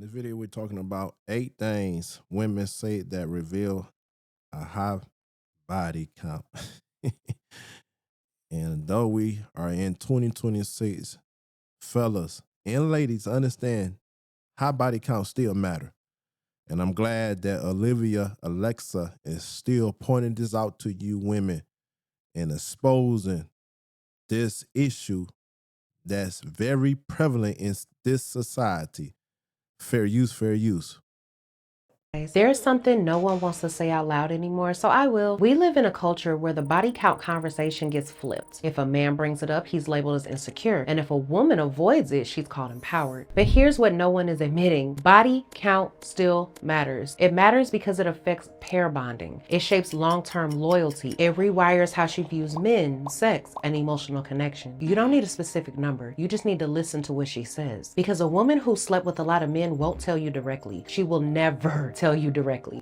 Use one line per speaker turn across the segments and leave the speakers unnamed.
In this video, we're talking about 8 things women say that reveal a high body count. And though we are in 2026, fellas and ladies, understand high body count still matter. And I'm glad that Olivia Alexa is still pointing this out to you women and exposing this issue that's very prevalent in this society. Fair use, fair use.
There's something no one wants to say out loud anymore, so I will. We live in a culture where the body count conversation gets flipped. If a man brings it up, he's labeled as insecure, and if a woman avoids it, she's called empowered. But here's what no one is admitting. Body count still matters. It matters because it affects pair bonding. It shapes long-term loyalty. It rewires how she views men, sex, and emotional connection. You don't need a specific number. You just need to listen to what she says. Because a woman who slept with a lot of men won't tell you directly. She will never tell you directly.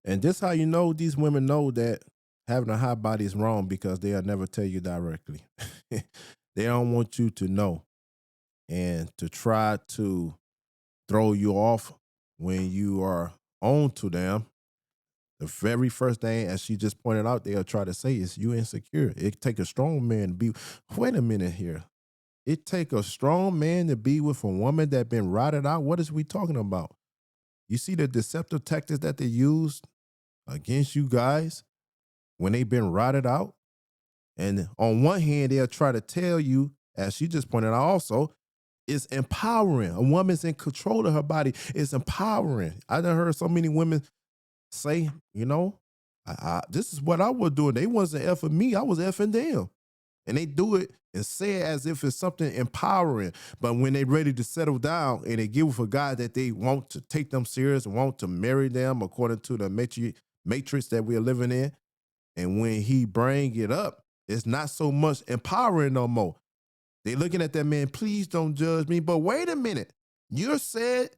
And this how you know these women know that having a hot body is wrong because they'll never tell you directly. They don't want you to know and to try to throw you off when you are on to them. The very first thing, as she just pointed out, they'll try to say is you insecure. It take a strong man to be. Wait a minute here. It take a strong man to be with a woman that been rotted out. What is we talking about? You see the deceptive tactics that they use against you guys when they've been rotted out. And on one hand, they'll try to tell you, as she just pointed out also, it's empowering. A woman's in control of her body. It's empowering. I done heard so many women say, this is what I was doing. They wasn't effing me. I was effing them. And they do it and say it as if it's something empowering. But when they ready to settle down and they give with a guy that they want to take them serious and want to marry them according to the matrix that we're living in, and when he bring it up, it's not so much empowering no more. They looking at that man, please don't judge me. But wait a minute. You said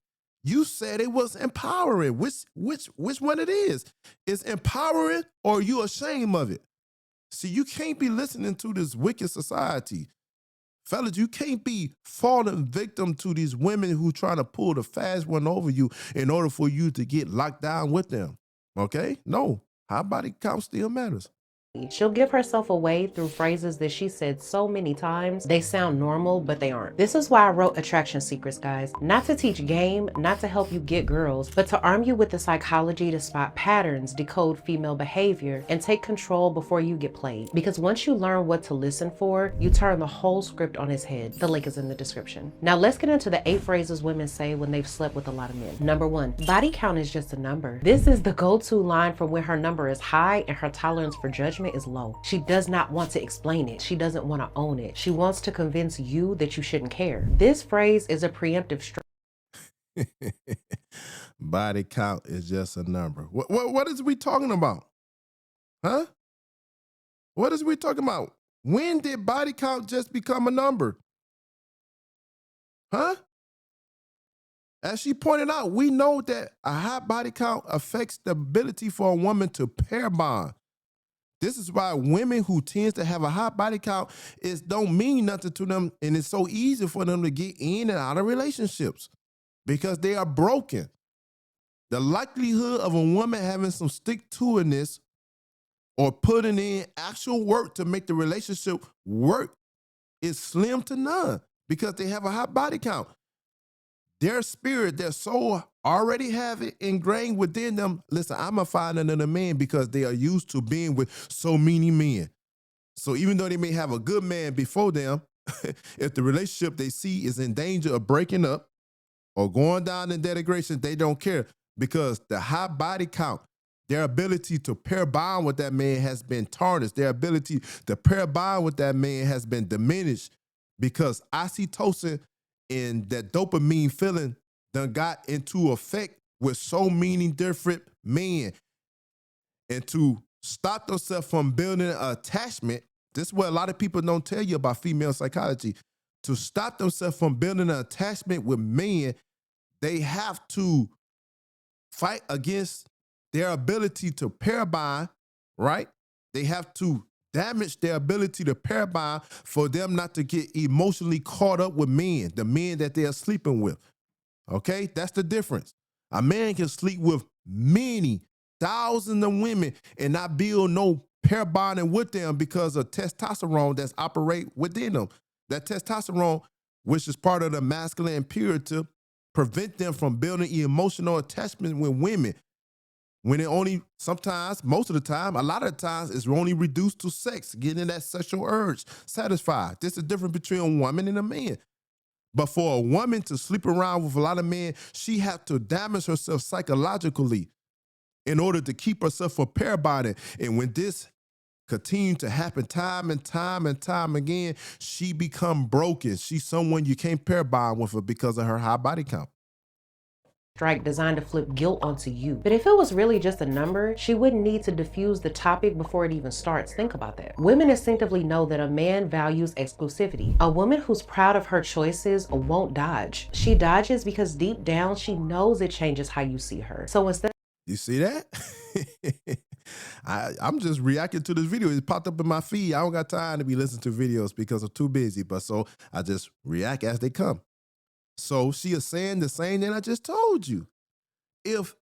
it was empowering. Which one it is? It's empowering or you ashamed of it? See, you can't be listening to this wicked society. Fellas, you can't be falling victim to these women who trying to pull the fast one over you in order for you to get locked down with them. Okay? No. High body count still matters.
She'll give herself away through phrases that she said so many times, they sound normal, but they aren't. This is why I wrote Attraction Secrets, guys. Not to teach game, not to help you get girls, but to arm you with the psychology to spot patterns, decode female behavior, and take control before you get played. Because once you learn what to listen for, you turn the whole script on its head. The link is in the description. Now let's get into the 8 phrases women say when they've slept with a lot of men. Number 1, body count is just a number. This is the go-to line for when her number is high and her tolerance for judgment is low. She does not want to explain it. She doesn't want to own it. She wants to convince you that you shouldn't care. This phrase is a preemptive
Body count is just a number. What is we talking about? Huh? What is we talking about? When did body count just become a number? Huh? As she pointed out, we know that a high body count affects the ability for a woman to pair bond. This is why women who tends to have a high body count don't mean nothing to them, and it's so easy for them to get in and out of relationships because they are broken. The likelihood of a woman having some stick-to-itiveness or putting in actual work to make the relationship work is slim to none because they have a high body count. Their spirit, their soul already have it ingrained within them. Listen, I'm going to find another man because they are used to being with so many men. So even though they may have a good man before them, if the relationship they see is in danger of breaking up or going down in degradation, they don't care because the high body count, their ability to pair bond with that man has been tarnished. Their ability to pair bond with that man has been diminished because oxytocin and that dopamine feeling done got into effect with so many different men. And to stop themselves from building an attachment, this is what a lot of people don't tell you about female psychology. To stop themselves from building an attachment with men, they have to fight against their ability to pair bond, right? They have to damage their ability to pair bond for them not to get emotionally caught up with men, the men that they are sleeping with. Okay, that's the difference. A man can sleep with many thousands of women and not build no pair bonding with them because of testosterone that's operate within them. That testosterone, which is part of the masculine imperative, prevent them from building emotional attachment with women. When it only sometimes, most of the time, a lot of the times, it's only reduced to sex, getting that sexual urge satisfied. This is the difference between a woman and a man. But for a woman to sleep around with a lot of men, she has to damage herself psychologically in order to keep herself from pair bonding. And when this continues to happen time and time and time again, she become broken. She's someone you can't pair bond with her because of her high body count.
Strike designed to flip guilt onto you. But if it was really just a number, she wouldn't need to diffuse the topic before it even starts. Think about that. Women instinctively know that a man values exclusivity. A woman who's proud of her choices won't dodge. She dodges because deep down she knows it changes how you see her. So instead,
you see that? I'm just reacting to this video. It popped up in my feed. I don't got time to be listening to videos because I'm too busy. But so I just react as they come. So she is saying the same thing I just told you. If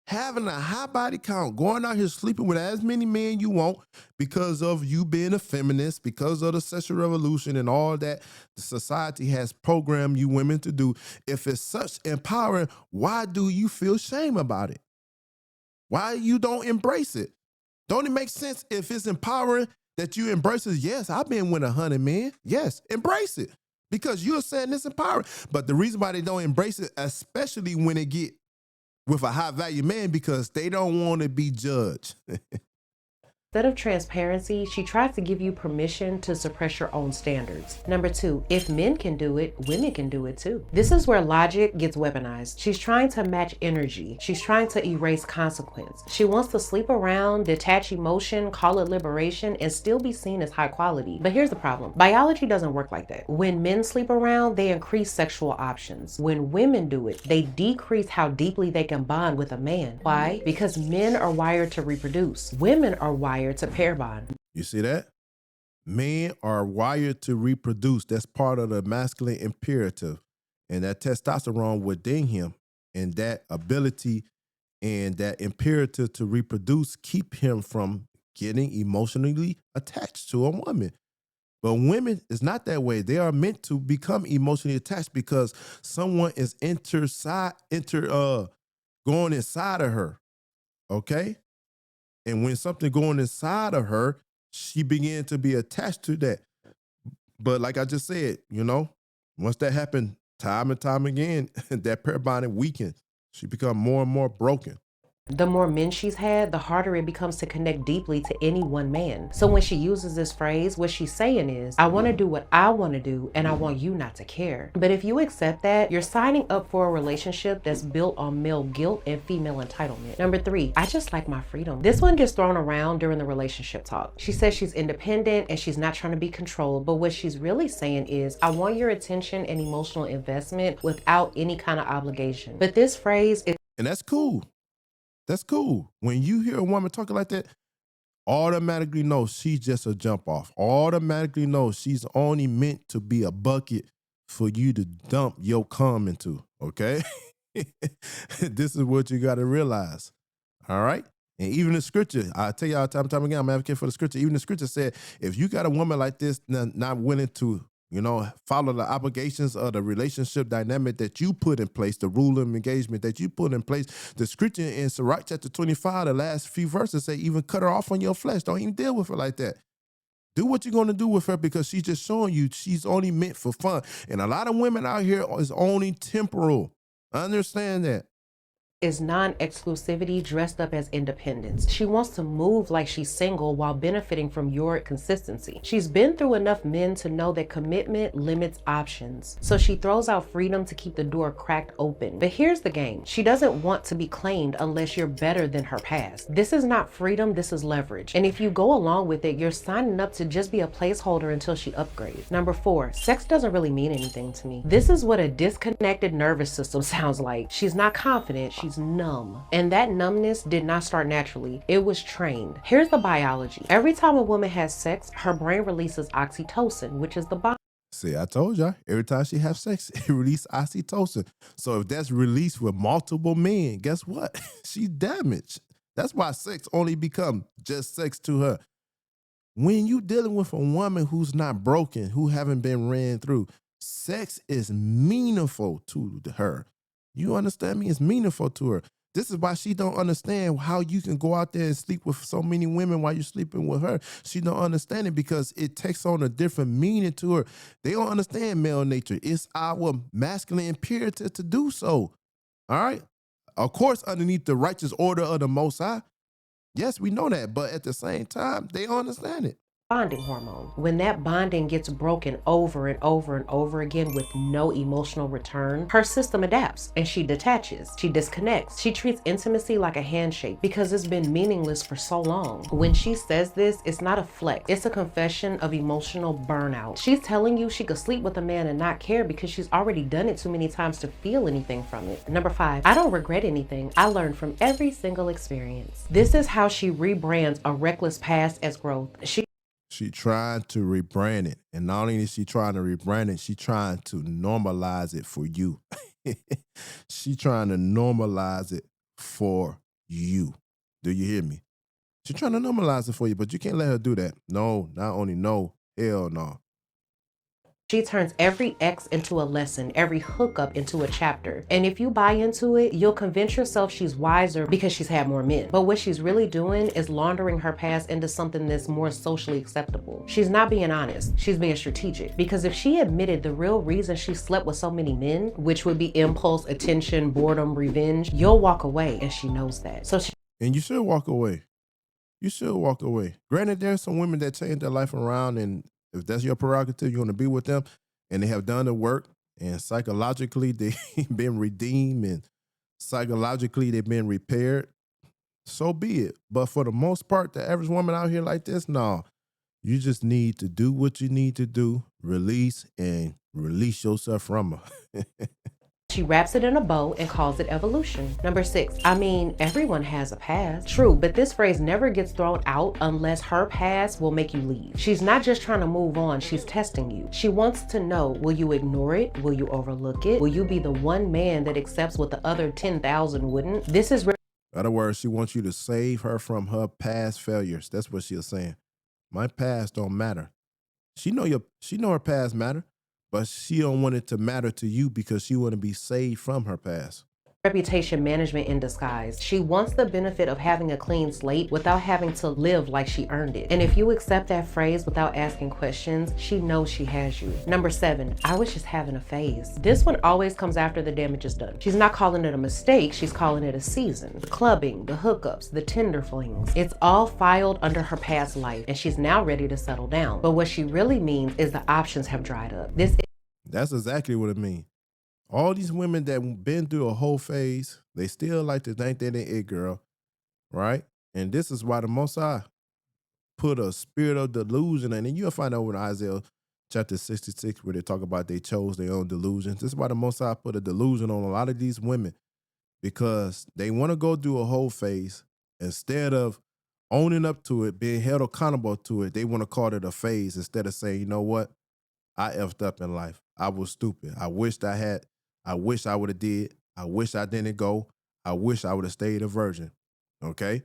having a high body count, going out here sleeping with as many men you want because of you being a feminist, because of the sexual revolution and all that the society has programmed you women to do, if it's such empowering, why do you feel shame about it? Why you don't embrace it? Don't it make sense if it's empowering that you embrace it? Yes, I've been with 100 men. Yes, embrace it. Because you're saying it's empowering. But the reason why they don't embrace it, especially when they get with a high value man, because they don't want to be judged.
instead of transparency, she tries to give you permission to suppress your own standards. Number 2, if men can do it, women can do it too. This is where logic gets weaponized. She's trying to match energy. She's trying to erase consequence. She wants to sleep around, detach emotion, call it liberation, and still be seen as high quality. But here's the problem. Biology doesn't work like that. When men sleep around, they increase sexual options. When women do it, they decrease how deeply they can bond with a man. Why? Because men are wired to reproduce. Women are wired to pair bond.
You see that? Men are wired to reproduce. That's part of the masculine imperative. And that testosterone within him and that ability and that imperative to reproduce keep him from getting emotionally attached to a woman. But women is not that way. They are meant to become emotionally attached because someone is going inside of her. Okay? And when something going inside of her, she began to be attached to that. But like I just said, once that happened time and time again, that pair bonding weakens. She become more and more broken.
The more men she's had, the harder it becomes to connect deeply to any one man. So when she uses this phrase, what she's saying is, I want to do what I want to do, and I want you not to care. But if you accept that, you're signing up for a relationship that's built on male guilt and female entitlement. Number 3, I just like my freedom. This one gets thrown around during the relationship talk. She says she's independent and she's not trying to be controlled, but what she's really saying is, I want your attention and emotional investment without any kind of obligation. But this phrase is...
And that's cool. That's cool. When you hear a woman talking like that, automatically know she's just a jump off. Automatically know she's only meant to be a bucket for you to dump your cum into, okay? This is what you got to realize, all right? And even the scripture, I tell y'all time and time again, I'm an advocate for the scripture. Even the scripture said, if you got a woman like this not willing to follow the obligations of the relationship dynamic that you put in place, the rule of engagement that you put in place. The scripture in Sirach chapter 25, the last few verses say, even cut her off on your flesh. Don't even deal with her like that. Do what you're going to do with her because she's just showing you she's only meant for fun. And a lot of women out here is only temporal. I understand that.
Is non-exclusivity dressed up as independence. She wants to move like she's single while benefiting from your consistency. She's been through enough men to know that commitment limits options. So she throws out freedom to keep the door cracked open. But here's the game. She doesn't want to be claimed unless you're better than her past. This is not freedom, this is leverage. And if you go along with it, you're signing up to just be a placeholder until she upgrades. Number 4, sex doesn't really mean anything to me. This is what a disconnected nervous system sounds like. She's not confident, she's numb. And that numbness did not start naturally. It was trained. Here's the biology. Every time a woman has sex, her brain releases oxytocin, which is the bond.
See, I told y'all, every time she have sex, it release oxytocin. So if that's released with multiple men, guess what? She damaged. That's why sex only become just sex to her. When you dealing with a woman who's not broken, who haven't been ran through, sex is meaningful to her. You understand me? It's meaningful to her. This is why she don't understand how you can go out there and sleep with so many women while you're sleeping with her. She don't understand it because it takes on a different meaning to her. They don't understand male nature. It's our masculine imperative to do so. All right. Of course, underneath the righteous order of the Most High. Yes, we know that, but at the same time, they don't understand it.
Bonding hormone. When that bonding gets broken over and over and over again with no emotional return, her system adapts and she detaches, she disconnects, she treats intimacy like a handshake because it's been meaningless for so long. When she says this, it's not a flex, it's a confession of emotional burnout. She's telling you she could sleep with a man and not care because she's already done it too many times to feel anything from it. Number 5, I don't regret anything. I learned from every single experience. This is how she rebrands a reckless past as growth.
She trying to rebrand it. And not only is she trying to rebrand it, she trying to normalize it for you. She trying to normalize it for you. Do you hear me? She trying to normalize it for you, but you can't let her do that. No, not only no, hell no.
She turns every X into a lesson, every hookup into a chapter. And if you buy into it, you'll convince yourself she's wiser because she's had more men. But what she's really doing is laundering her past into something that's more socially acceptable. She's not being honest, she's being strategic. Because if she admitted the real reason she slept with so many men, which would be impulse, attention, boredom, revenge, you'll walk away, and she knows that.
And you should walk away. You should walk away. Granted, there's some women that change their life around, and if that's your prerogative, you want to be with them, and they have done the work, and psychologically they've been redeemed, and psychologically they've been repaired. So be it. But for the most part, the average woman out here like this, no. You just need to do what you need to do, release, and release yourself from her.
She wraps it in a bow and calls it evolution. Number 6, I mean, everyone has a past. True, but this phrase never gets thrown out unless her past will make you leave. She's not just trying to move on, she's testing you. She wants to know, will you ignore it? Will you overlook it? Will you be the one man that accepts what the other 10,000 wouldn't? This is
In other words, she wants you to save her from her past failures. That's what she's saying. My past don't matter. She know her past matter, but she don't want it to matter to you because she want to be saved from her past.
reputation management in disguise. She wants the benefit of having a clean slate without having to live like she earned it. And if you accept that phrase without asking questions, she knows she has you. Number 7, I was just having a phase. This one always comes after the damage is done. She's not calling it a mistake, she's calling it a season. The clubbing, the hookups, the tender flings. It's all filed under her past life, and she's now ready to settle down. But what she really means is the options have dried up.
That's exactly what it means. All these women that been through a whole phase, they still like to think they're the it girl, right? And this is why the Most High put a spirit of delusion in. And you'll find out in Isaiah chapter 66 where they talk about they chose their own delusions. This is why the Most High put a delusion on a lot of these women because they want to go through a whole phase instead of owning up to it, being held accountable to it. They want to call it a phase instead of saying, you know what? I effed up in life. I was stupid. I wish I would have did. I wish I didn't go. I wish I would have stayed a virgin. Okay?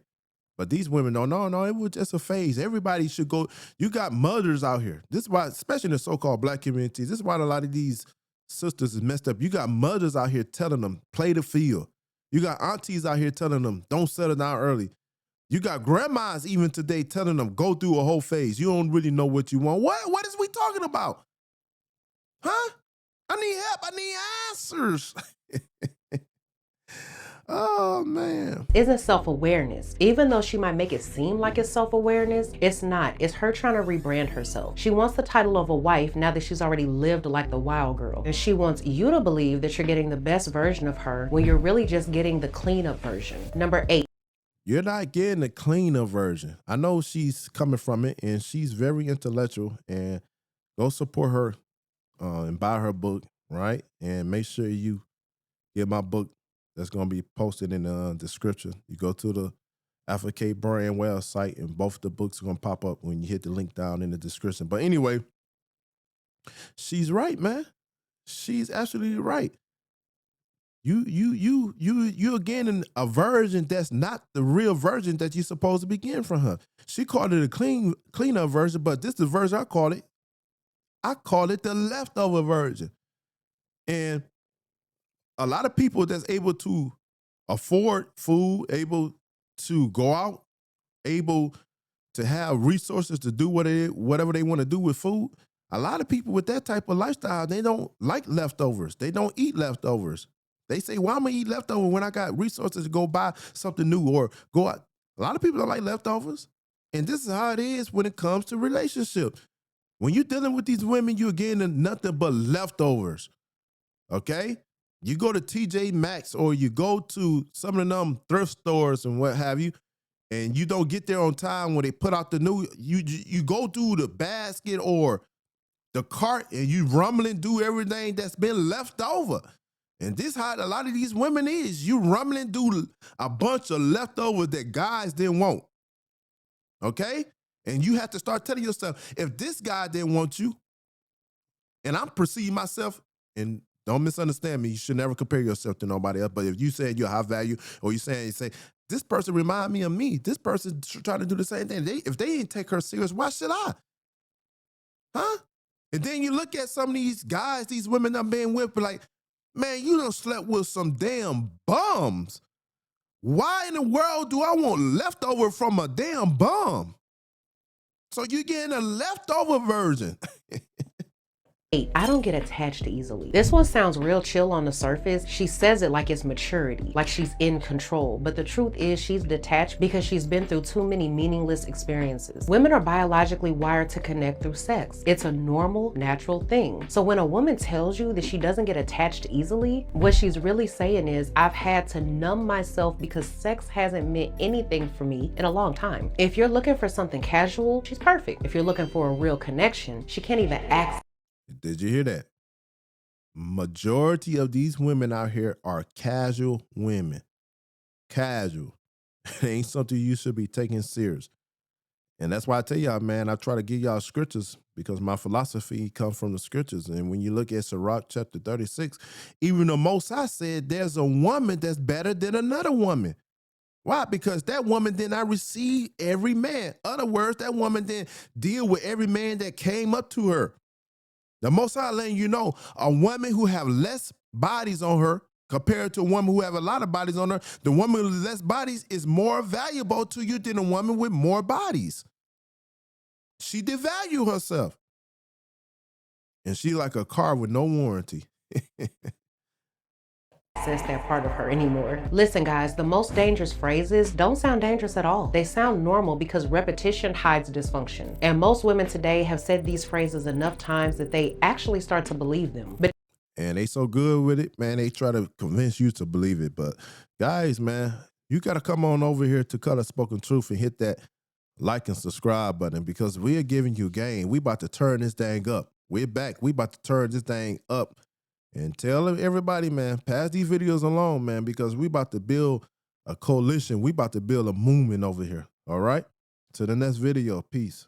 But these women don't know. No, it was just a phase. Everybody should go. You got mothers out here. This is why, especially in the so-called black communities, this is why a lot of these sisters is messed up. You got mothers out here telling them, play the field. You got aunties out here telling them, don't settle down early. You got grandmas even today telling them, go through a whole phase. You don't really know what you want. What is we talking about? Huh? I need help. I need answers. Oh, man.
Isn't self-awareness. Even though she might make it seem like it's self-awareness, it's not. It's her trying to rebrand herself. She wants the title of a wife now that she's already lived like the wild girl. And she wants you to believe that you're getting the best version of her when you're really just getting the cleanup version. Number 8.
You're not getting the cleanup version. I know she's coming from it, and she's very intellectual, and go support her and buy her book, right? And make sure you get my book that's going to be posted in the description. You go to the Alpha K brand website, and both the books are going to pop up when you hit the link down in the description. But anyway, She's right, man. She's absolutely right. You're getting a version that's not the real version that you're supposed to be getting from her. She called it a clean up version, but this is the version I call it. I call it the leftover version. And a lot of people that's able to afford food, able to go out, able to have resources to do whatever they want to do with food. A lot of people with that type of lifestyle, they don't like leftovers. They don't eat leftovers. They say, "Why am I eat leftover when I got resources to go buy something new or go out?" A lot of people don't like leftovers. And this is how it is when it comes to relationships. When you're dealing with these women, you're getting nothing but leftovers. Okay? You go to TJ Maxx or you go to some of them thrift stores and what have you, and you don't get there on time when they put out the new, you go through the basket or the cart and you rumbling do everything that's been left over. And this how a lot of these women is. You rumbling do a bunch of leftovers that guys didn't want. Okay? And you have to start telling yourself, if this guy didn't want you, and I'm perceiving myself, and don't misunderstand me, you should never compare yourself to nobody else. But if you say you're high value, or you say, this person remind me of me, this person trying to do the same thing. If they didn't take her serious, why should I? Huh? And then you look at some of these guys, these women I'm being with, but like, man, you done slept with some damn bums. Why in the world do I want leftover from a damn bum? So you're getting a leftover version.
I don't get attached easily. This one sounds real chill on the surface. She says it like it's maturity, like she's in control. But the truth is she's detached because she's been through too many meaningless experiences. Women are biologically wired to connect through sex. It's a normal, natural thing. So when a woman tells you that she doesn't get attached easily, what she's really saying is, I've had to numb myself because sex hasn't meant anything for me in a long time. If you're looking for something casual, she's perfect. If you're looking for a real connection, she can't even ask.
Did you hear that? Majority of these women out here are casual women. Casual. It ain't something you should be taking serious. And that's why I tell y'all, man, I try to give y'all scriptures because my philosophy comes from the scriptures. And when you look at Sirach chapter 36, even the Most High said there's a woman that's better than another woman. Why? Because that woman did not receive every man. In other words, that woman didn't deal with every man that came up to her. The Most High letting you know, a woman who have less bodies on her compared to a woman who have a lot of bodies on her, the woman with less bodies is more valuable to you than a woman with more bodies. She devalue herself. And she like a car with no warranty.
Access that part of her anymore. Listen guys, the most dangerous phrases don't sound dangerous at all. They sound normal because repetition hides dysfunction. And most women today have said these phrases enough times that they actually start to believe them.
And they so good with it, man, they try to convince you to believe it. But guys, man, you got to come on over here to Color Spoken Truth and hit that like and subscribe button because we are giving you game. We about to turn this thing up. We're back. We about to turn this thing up. And tell everybody, man, pass these videos along, man, because we about to build a coalition. We about to build a movement over here. All right? To the next video. Peace.